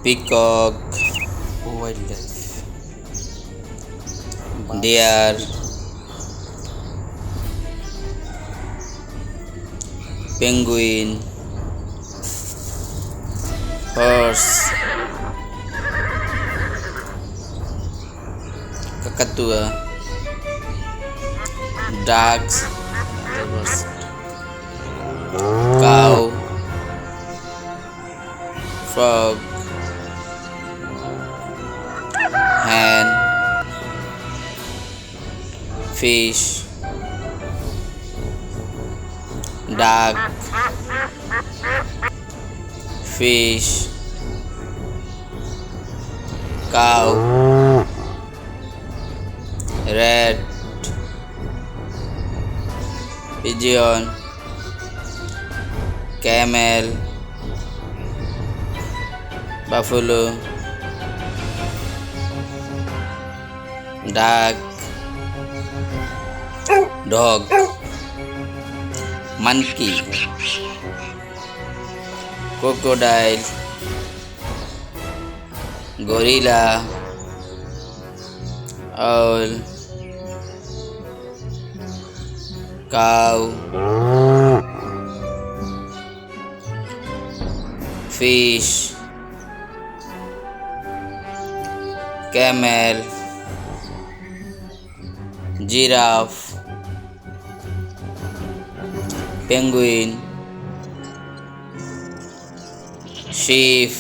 peacock, wildlife, deer, penguin, horse, kakatua, ducks, another birds, cow, frog, hen, fish, duck, fish, cow, rat, pigeon, camel, buffalo, duck, dog, monkey, crocodile, gorilla, owl, cow, fish, camel, giraffe, penguin, sheep,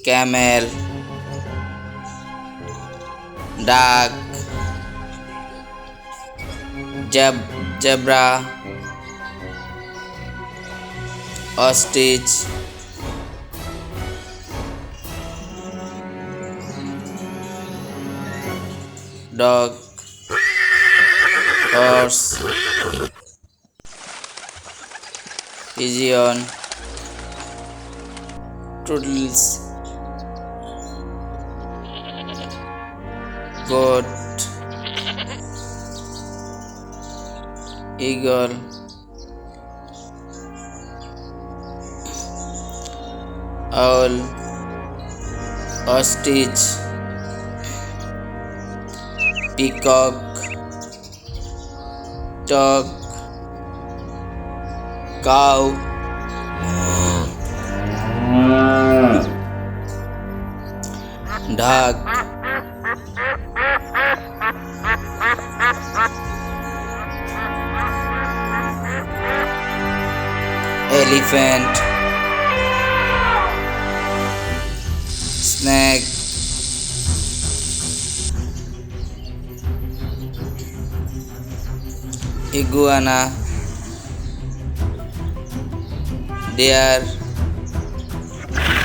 camel, duck, zebra, ostrich, dog, horse, pigeon, turtles, goat, eagle, owl, ostrich, peacock, duck, cow, duck, elephant, snake, iguana, deer,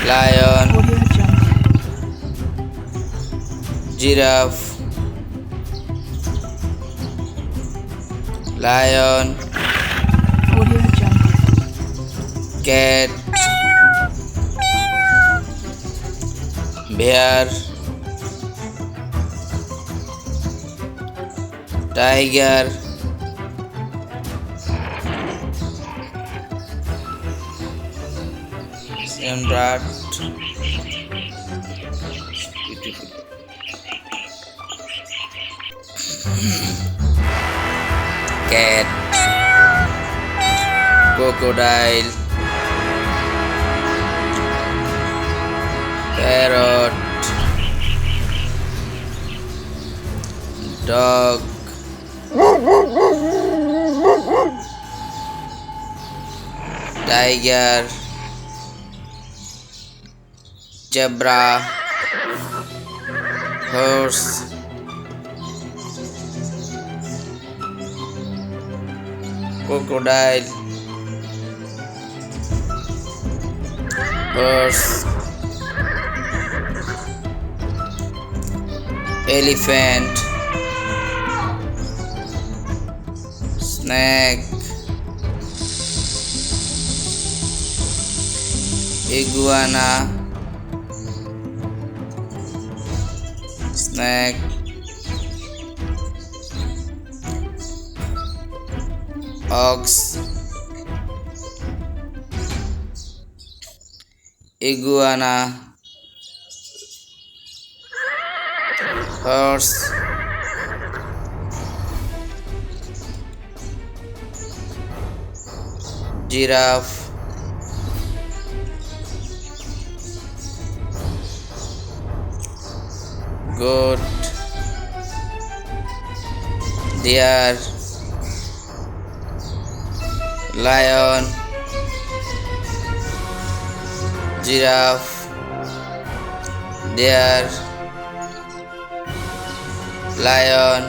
lion, giraffe, lion, cat, bear, tiger, rat, beautiful, cat, crocodile, parrot, dog, tiger, zebra, horse, crocodile, horse, elephant, snake, iguana, snake, ox, Iguana. Horse. Giraffe. Goat. Deer. Lion. Giraffe. Deer. Lion.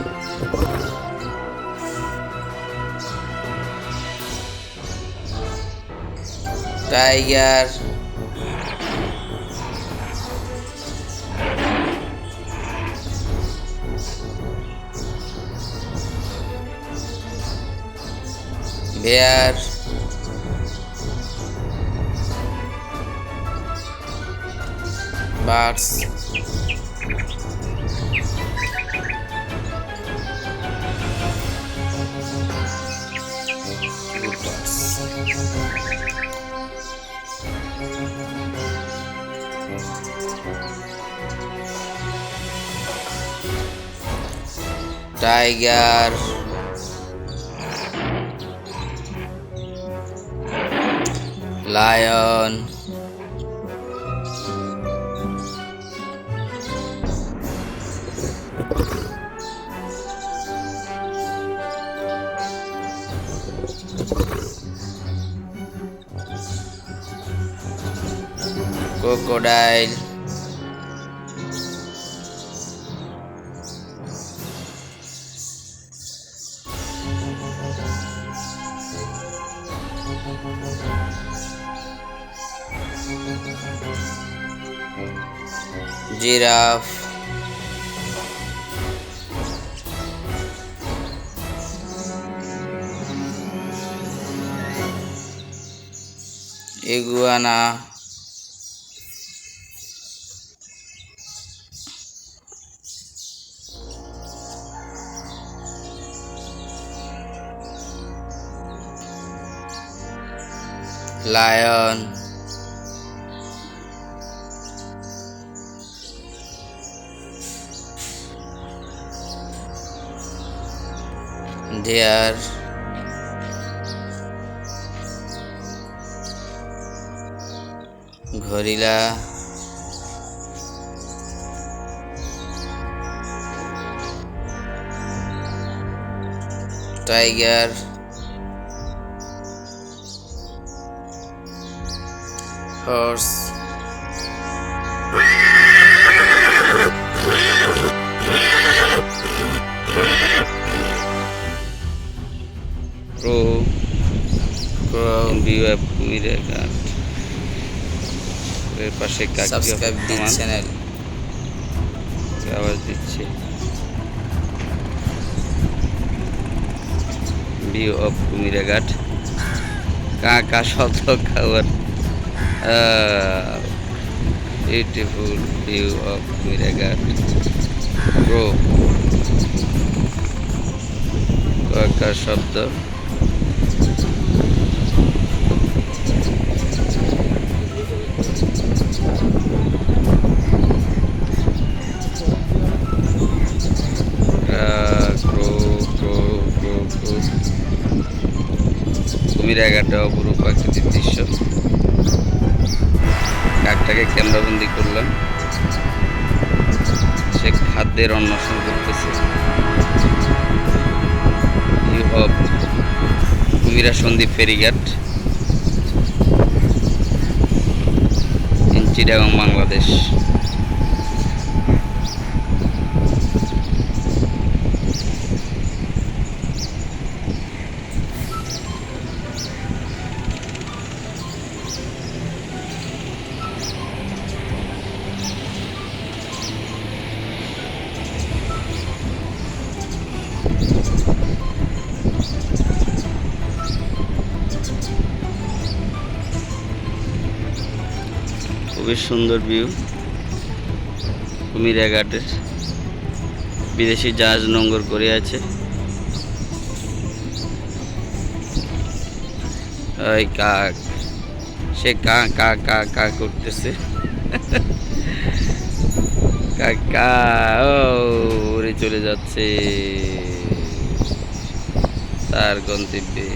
Tiger. Bear. Birds. Good birds. Tiger. Lion. Crocodile. Giraffe. Iguana. Lion. Deer. Gorilla. Tiger. Horse. Crow. In view of Kumiria Ghat. এর পাশে subscribe দিন channel আওয়াজ দিচ্ছে view of Kumira ঘাট কাকা শব্দ খাওয়ার beautiful view of Kumira ঘাট প্রো কাকা শব্দ কুমিরা ঘাটে অপরূপ প্রাকৃতিক দৃশ্য কাকটাকে ক্যামেরাবন্দি করলাম সে খাদ্যের অন্বেষণ করতেছে কুমিরা সন্দ্বীপ ফেরিঘাট চিটাগাং বাংলাদেশ খুবই সুন্দর ভিউ কুমিরা ঘাটের বিদেশি জাহাজ নোঙ্গর করে আছে ওই কাক সে কা কা কা কা করতেছে। কাকা ও উড়ে চলে যাচ্ছে তার গন্তব্যে।